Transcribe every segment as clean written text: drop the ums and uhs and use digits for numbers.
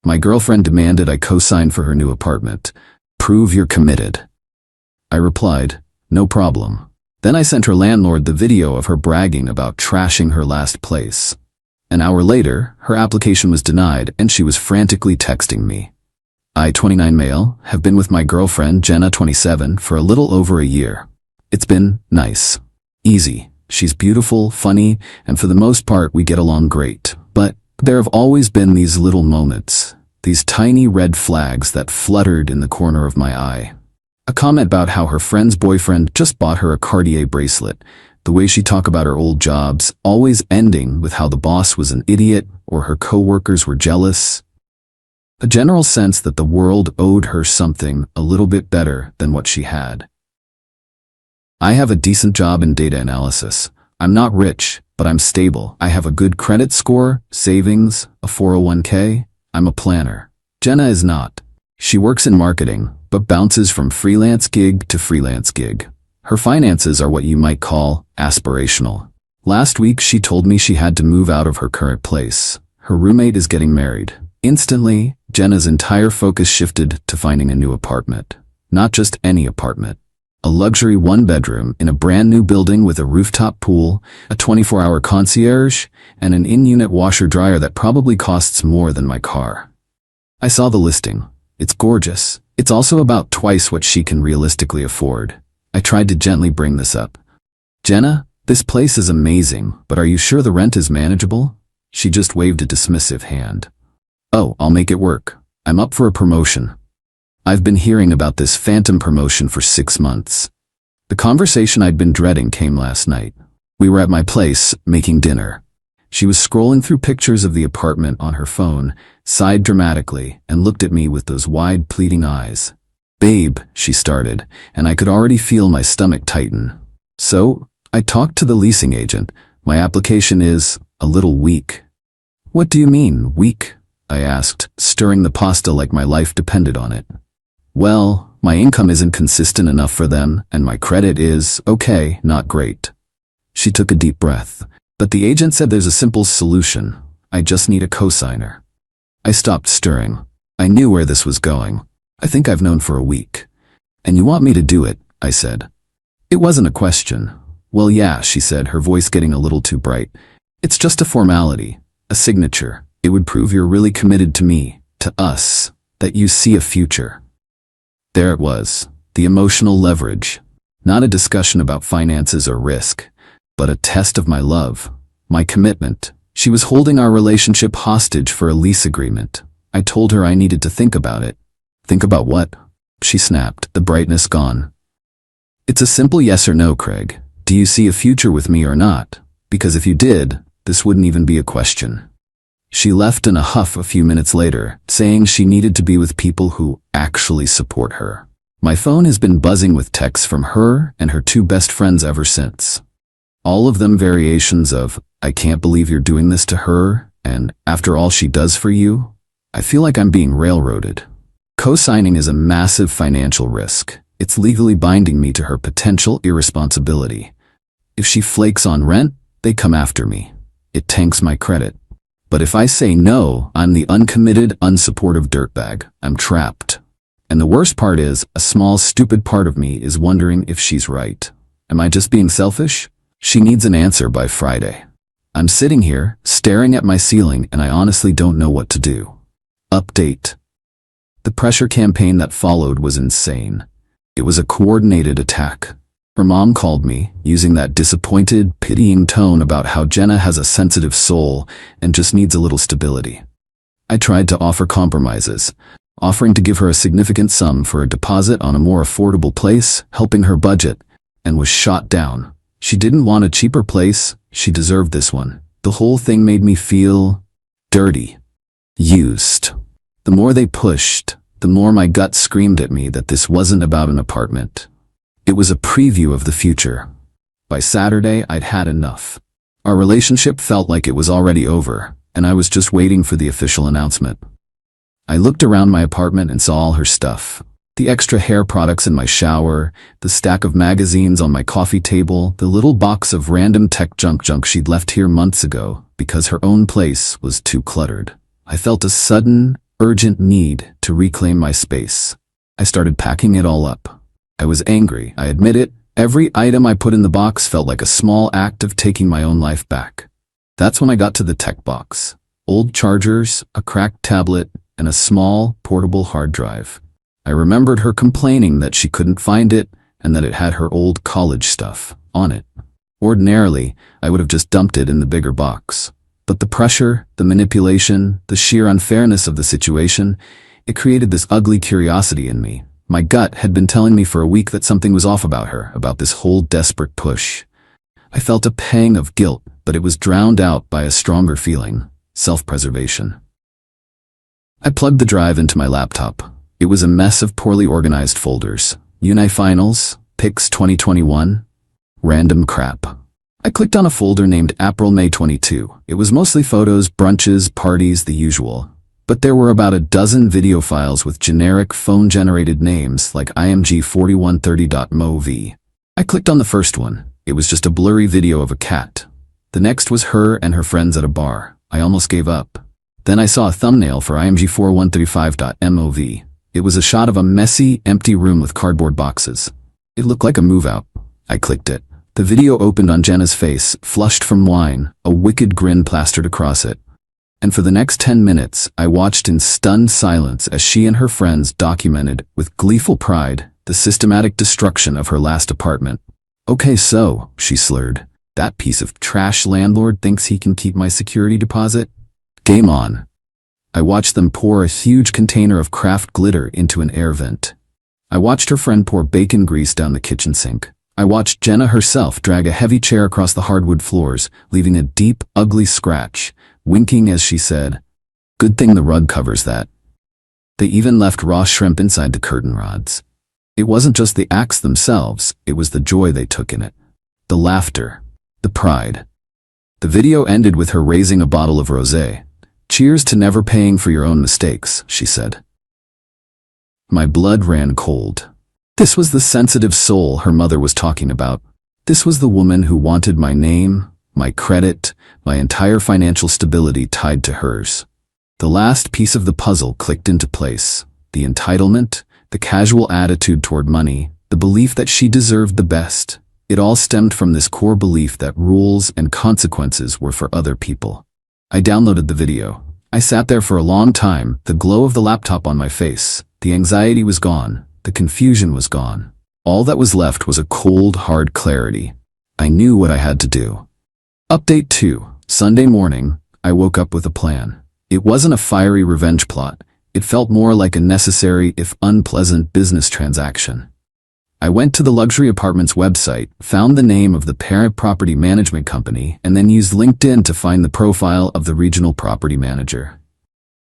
My girlfriend demanded I co-sign for her new apartment. Prove you're committed. I replied, no problem. Then I sent her landlord the video of her bragging about trashing her last place. An hour later, her application was denied and she was frantically texting me. I, 29 male, have been with my girlfriend, Jenna, 27, for a little over a year. It's been nice. Easy. She's beautiful, funny, and for the most part we get along great. But there have always been these little moments, these tiny red flags that fluttered in the corner of my eye. A comment about how her friend's boyfriend just bought her a Cartier bracelet, the way she talked about her old jobs, always ending with how the boss was an idiot or her coworkers were jealous. A general sense that the world owed her something a little bit better than what she had. I have a decent job in data analysis. I'm not rich, but I'm stable. I have a good credit score, savings, a 401k. I'm a planner. Jenna is not. She works in marketing, but bounces from freelance gig to freelance gig. Her finances are what you might call aspirational. Last week she told me she had to move out of her current place. Her roommate is getting married. Instantly, Jenna's entire focus shifted to finding a new apartment. Not just any apartment. A luxury one-bedroom in a brand new building with a rooftop pool, a 24-hour concierge, and an in-unit washer-dryer that probably costs more than my car. I saw the listing. It's gorgeous. It's also about twice what she can realistically afford. I tried to gently bring this up. Jenna, this place is amazing, but are you sure the rent is manageable? She just waved a dismissive hand. Oh, I'll make it work. I'm up for a promotion. I've been hearing about this phantom promotion for 6 months. The conversation I'd been dreading came last night. We were at my place, making dinner. She was scrolling through pictures of the apartment on her phone, sighed dramatically, and looked at me with those wide, pleading eyes. Babe, she started, and I could already feel my stomach tighten. So, I talked to the leasing agent. My application is a little weak. What do you mean, weak? I asked, stirring the pasta like my life depended on it. Well, my income isn't consistent enough for them, and my credit is, okay, not great. She took a deep breath. But the agent said there's a simple solution. I just need a cosigner. I stopped stirring. I knew where this was going. I think I've known for a week. And you want me to do it, I said. It wasn't a question. Well, yeah, she said, her voice getting a little too bright. It's just a formality, a signature. It would prove you're really committed to me, to us, that you see a future. There it was, the emotional leverage. Not a discussion about finances or risk, but a test of my love, my commitment. She was holding our relationship hostage for a lease agreement. I told her I needed to think about it. Think about what? She snapped, the brightness gone. It's a simple yes or no, Craig. Do you see a future with me or not? Because if you did, this wouldn't even be a question. She left in a huff a few minutes later, saying she needed to be with people who actually support her. My phone has been buzzing with texts from her and her 2 best friends ever since. All of them variations of, I can't believe you're doing this to her, and after all she does for you, I feel like I'm being railroaded. Co-signing is a massive financial risk. It's legally binding me to her potential irresponsibility. If she flakes on rent, they come after me. It tanks my credit. But if I say no, I'm the uncommitted, unsupportive dirtbag. I'm trapped. And the worst part is, a small, stupid part of me is wondering if she's right. Am I just being selfish? She needs an answer by Friday. I'm sitting here, staring at my ceiling, and I honestly don't know what to do. Update. The pressure campaign that followed was insane. It was a coordinated attack. Her mom called me, using that disappointed, pitying tone about how Jenna has a sensitive soul and just needs a little stability. I tried to offer compromises, offering to give her a significant sum for a deposit on a more affordable place, helping her budget, and was shot down. She didn't want a cheaper place, she deserved this one. The whole thing made me feel dirty, used. The more they pushed, the more my gut screamed at me that this wasn't about an apartment. It was a preview of the future. By Saturday, I'd had enough. Our relationship felt like it was already over, and I was just waiting for the official announcement. I looked around my apartment and saw all her stuff. The extra hair products in my shower, the stack of magazines on my coffee table, the little box of random tech junk she'd left here months ago because her own place was too cluttered. I felt a sudden, urgent need to reclaim my space. I started packing it all up. I was angry, I admit it. Every item I put in the box felt like a small act of taking my own life back. That's when I got to the tech box. Old chargers, a cracked tablet, and a small, portable hard drive. I remembered her complaining that she couldn't find it and that it had her old college stuff on it. Ordinarily, I would have just dumped it in the bigger box. But the pressure, the manipulation, the sheer unfairness of the situation, it created this ugly curiosity in me. My gut had been telling me for a week that something was off about her, about this whole desperate push. I felt a pang of guilt, but it was drowned out by a stronger feeling, self-preservation. I plugged the drive into my laptop. It was a mess of poorly organized folders. Unifinals, Pics 2021, random crap. I clicked on a folder named April-May 22. It was mostly photos, brunches, parties, the usual. But there were about a dozen video files with generic phone-generated names like img4130.mov. I clicked on the first one. It was just a blurry video of a cat. The next was her and her friends at a bar. I almost gave up. Then I saw a thumbnail for img4135.mov. It was a shot of a messy, empty room with cardboard boxes. It looked like a move-out. I clicked it. The video opened on Jenna's face, flushed from wine, a wicked grin plastered across it. And for the next 10 minutes, I watched in stunned silence as she and her friends documented, with gleeful pride, the systematic destruction of her last apartment. "Okay, so," she slurred, "that piece of trash landlord thinks he can keep my security deposit? Game on." I watched them pour a huge container of craft glitter into an air vent. I watched her friend pour bacon grease down the kitchen sink. I watched Jenna herself drag a heavy chair across the hardwood floors, leaving a deep, ugly scratch, winking as she said, "Good thing the rug covers that." They even left raw shrimp inside the curtain rods. It wasn't just the acts themselves, it was the joy they took in it. The laughter. The pride. The video ended with her raising a bottle of rosé. "Cheers to never paying for your own mistakes," she said. My blood ran cold. This was the sensitive soul her mother was talking about. This was the woman who wanted my name, my credit, my entire financial stability tied to hers. The last piece of the puzzle clicked into place. The entitlement, the casual attitude toward money, the belief that she deserved the best. It all stemmed from this core belief that rules and consequences were for other people. I downloaded the video. I sat there for a long time, the glow of the laptop on my face. The anxiety was gone. The confusion was gone. All that was left was a cold, hard clarity. I knew what I had to do. Update 2. Sunday morning, I woke up with a plan. It wasn't a fiery revenge plot. It felt more like a necessary, if unpleasant, business transaction. I went to the luxury apartments website, found the name of the parent property management company, and then used LinkedIn to find the profile of the regional property manager.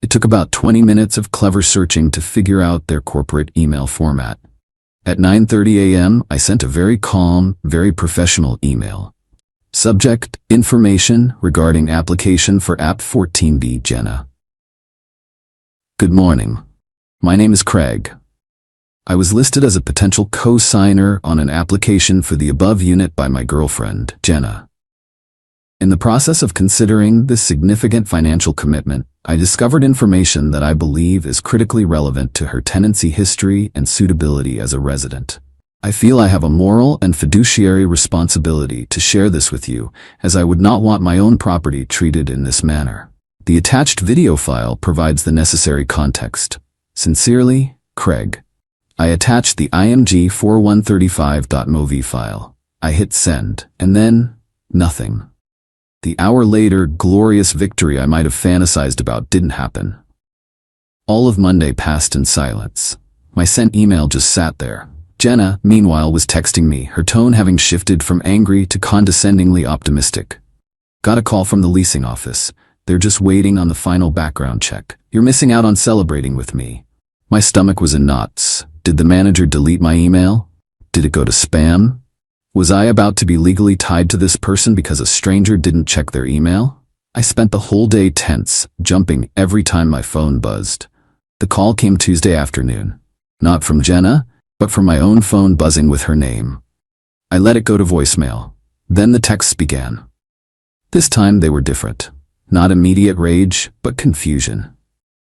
It took about 20 minutes of clever searching to figure out their corporate email format. At 9:30 a.m., I sent a very calm, very professional email. Subject: information regarding application for App 14B Jenna. Good morning. My name is Craig. I was listed as a potential co-signer on an application for the above unit by my girlfriend, Jenna. In the process of considering this significant financial commitment, I discovered information that I believe is critically relevant to her tenancy history and suitability as a resident. I feel I have a moral and fiduciary responsibility to share this with you, as I would not want my own property treated in this manner. The attached video file provides the necessary context. Sincerely, Craig. I attached the img4135.mov file. I hit send, and then, nothing. The hour-later, glorious victory I might have fantasized about didn't happen. All of Monday passed in silence. My sent email just sat there. Jenna, meanwhile, was texting me, her tone having shifted from angry to condescendingly optimistic. "Got a call from the leasing office. They're just waiting on the final background check. You're missing out on celebrating with me." My stomach was in knots. Did the manager delete my email? Did it go to spam? Was I about to be legally tied to this person because a stranger didn't check their email? I spent the whole day tense, jumping every time my phone buzzed. The call came Tuesday afternoon. Not from Jenna, but from my own phone buzzing with her name. I let it go to voicemail. Then the texts began. This time they were different. Not immediate rage, but confusion.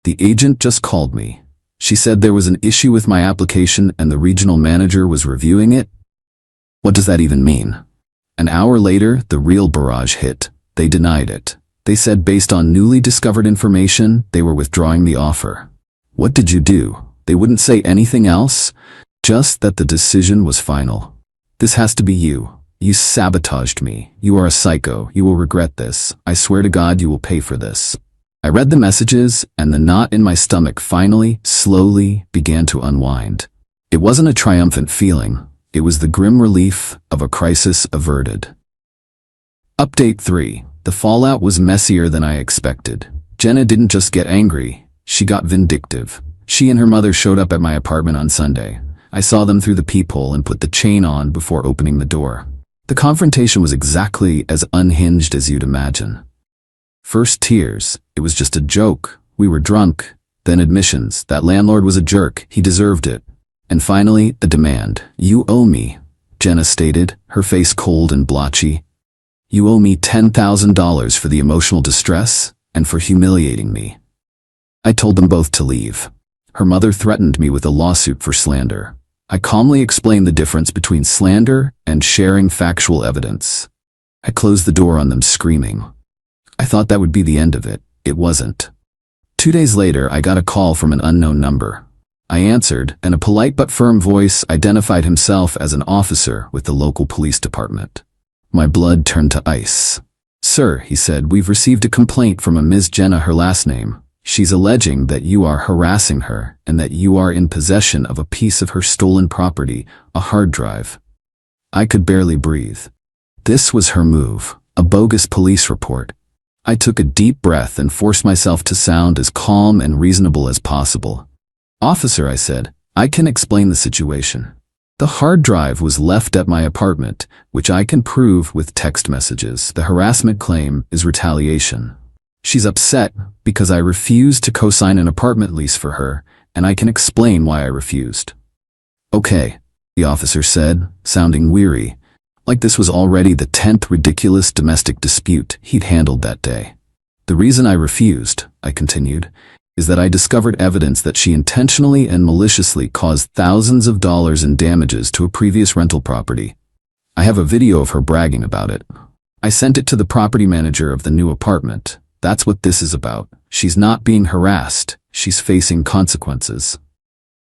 The agent just called me. She said there was an issue with my application and the regional manager was reviewing it. What does that even mean? An hour later, the real barrage hit. They denied it. They said based on newly discovered information, they were withdrawing the offer. What did you do? They wouldn't say anything else? Just that the decision was final. This has to be you. You sabotaged me. You are a psycho. You will regret this. I swear to God you will pay for this. I read the messages, and the knot in my stomach finally, slowly, began to unwind. It wasn't a triumphant feeling. It was the grim relief of a crisis averted. Update 3. The fallout was messier than I expected. Jenna didn't just get angry. She got vindictive. She and her mother showed up at my apartment on Sunday. I saw them through the peephole and put the chain on before opening the door. The confrontation was exactly as unhinged as you'd imagine. First tears. It was just a joke. We were drunk. Then admissions. That landlord was a jerk. He deserved it. And finally, the demand. You owe me, Jenna stated, her face cold and blotchy. You owe me $10,000 for the emotional distress and for humiliating me. I told them both to leave. Her mother threatened me with a lawsuit for slander. I calmly explained the difference between slander and sharing factual evidence. I closed the door on them screaming. I thought that would be the end of it. It wasn't. 2 days later, I got a call from an unknown number. I answered, and a polite but firm voice identified himself as an officer with the local police department. My blood turned to ice. Sir, he said, we've received a complaint from a Ms. Jenna, her last name. She's alleging that you are harassing her and that you are in possession of a piece of her stolen property, a hard drive. I could barely breathe. This was her move, a bogus police report. I took a deep breath and forced myself to sound as calm and reasonable as possible. Officer, I said, I can explain the situation. The hard drive was left at my apartment, which I can prove with text messages. The harassment claim is retaliation. She's upset because I refused to co-sign an apartment lease for her, and I can explain why I refused. Okay, the officer said, sounding weary, like this was already the 10th ridiculous domestic dispute he'd handled that day. The reason I refused, I continued, is that I discovered evidence that she intentionally and maliciously caused thousands of dollars in damages to a previous rental property. I have a video of her bragging about it. I sent it to the property manager of the new apartment. That's what this is about. She's not being harassed. She's facing consequences.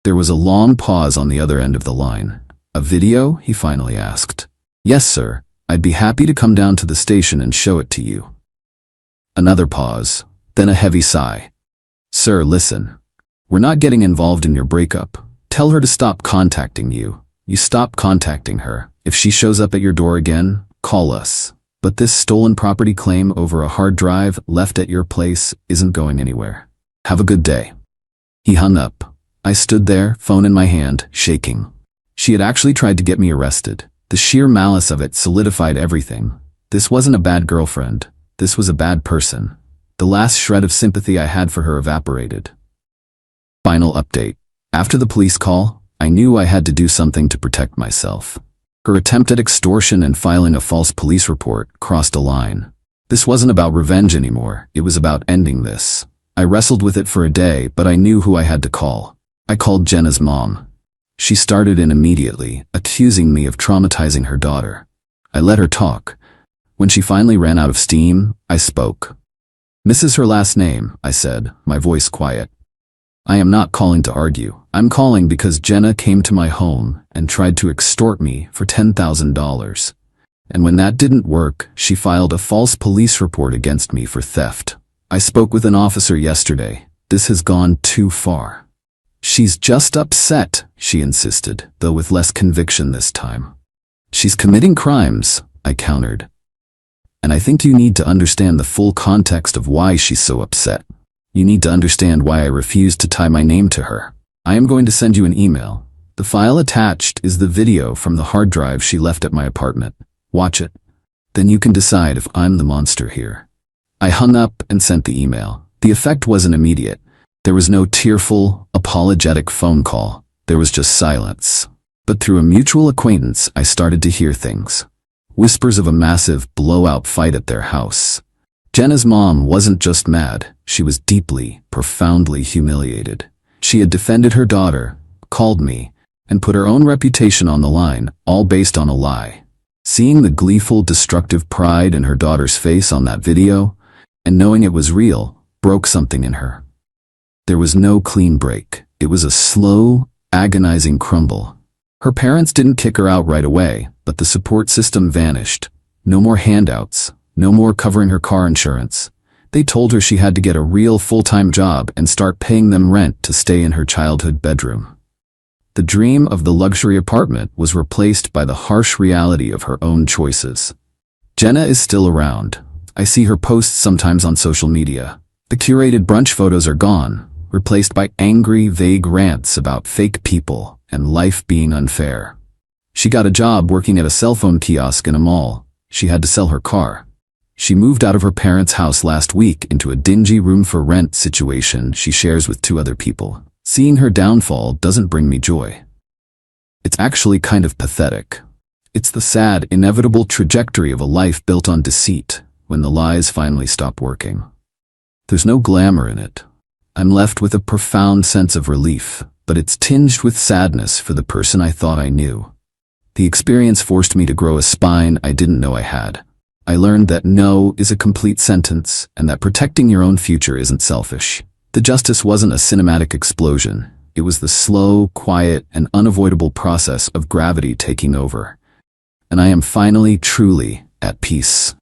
There was a long pause on the other end of the line. A video? He finally asked. Yes, sir. I'd be happy to come down to the station and show it to you. Another pause, then a heavy sigh. Sir, listen. We're not getting involved in your breakup. Tell her to stop contacting you. You stop contacting her. If she shows up at your door again, call us. But this stolen property claim over a hard drive left at your place isn't going anywhere. Have a good day. He hung up. I stood there, phone in my hand, shaking. She had actually tried to get me arrested. The sheer malice of it solidified everything. This wasn't a bad girlfriend. This was a bad person. The last shred of sympathy I had for her evaporated. Final update. After the police call, I knew I had to do something to protect myself. Her attempt at extortion and filing a false police report crossed a line. This wasn't about revenge anymore. It was about ending this. I wrestled with it for a day, but I knew who I had to call. I called Jenna's mom. She started in immediately, accusing me of traumatizing her daughter. I let her talk. When she finally ran out of steam, I spoke. Mrs. her last name, I said, my voice quiet. I am not calling to argue. I'm calling because Jenna came to my home and tried to extort me for $10,000. And when that didn't work, she filed a false police report against me for theft. I spoke with an officer yesterday. This has gone too far. She's just upset, she insisted, though with less conviction this time. She's committing crimes, I countered. And I think you need to understand the full context of why she's so upset. You need to understand why I refused to tie my name to her. I am going to send you an email. The file attached is the video from the hard drive she left at my apartment. Watch it. Then you can decide if I'm the monster here. I hung up and sent the email. The effect wasn't immediate. There was no tearful, apologetic phone call. There was just silence. But through a mutual acquaintance, I started to hear things. Whispers of a massive blowout fight at their house. Jenna's mom wasn't just mad. She was deeply, profoundly humiliated. She had defended her daughter, called me, and put her own reputation on the line, all based on a lie. Seeing the gleeful, destructive pride in her daughter's face on that video, and knowing it was real, broke something in her. There was no clean break. It was a slow, agonizing crumble. Her parents didn't kick her out right away, but the support system vanished. No more handouts, no more covering her car insurance. They told her she had to get a real full-time job and start paying them rent to stay in her childhood bedroom. The dream of the luxury apartment was replaced by the harsh reality of her own choices. Jenna is still around. I see her posts sometimes on social media. The curated brunch photos are gone, replaced by angry, vague rants about fake people and life being unfair. She got a job working at a cell phone kiosk in a mall. She had to sell her car. She moved out of her parents' house last week into a dingy room-for-rent situation she shares with 2 other people. Seeing her downfall doesn't bring me joy. It's actually kind of pathetic. It's the sad, inevitable trajectory of a life built on deceit when the lies finally stop working. There's no glamour in it. I'm left with a profound sense of relief, but it's tinged with sadness for the person I thought I knew. The experience forced me to grow a spine I didn't know I had. I learned that no is a complete sentence and that protecting your own future isn't selfish. The justice wasn't a cinematic explosion. It was the slow, quiet, and unavoidable process of gravity taking over. And I am finally, truly, at peace.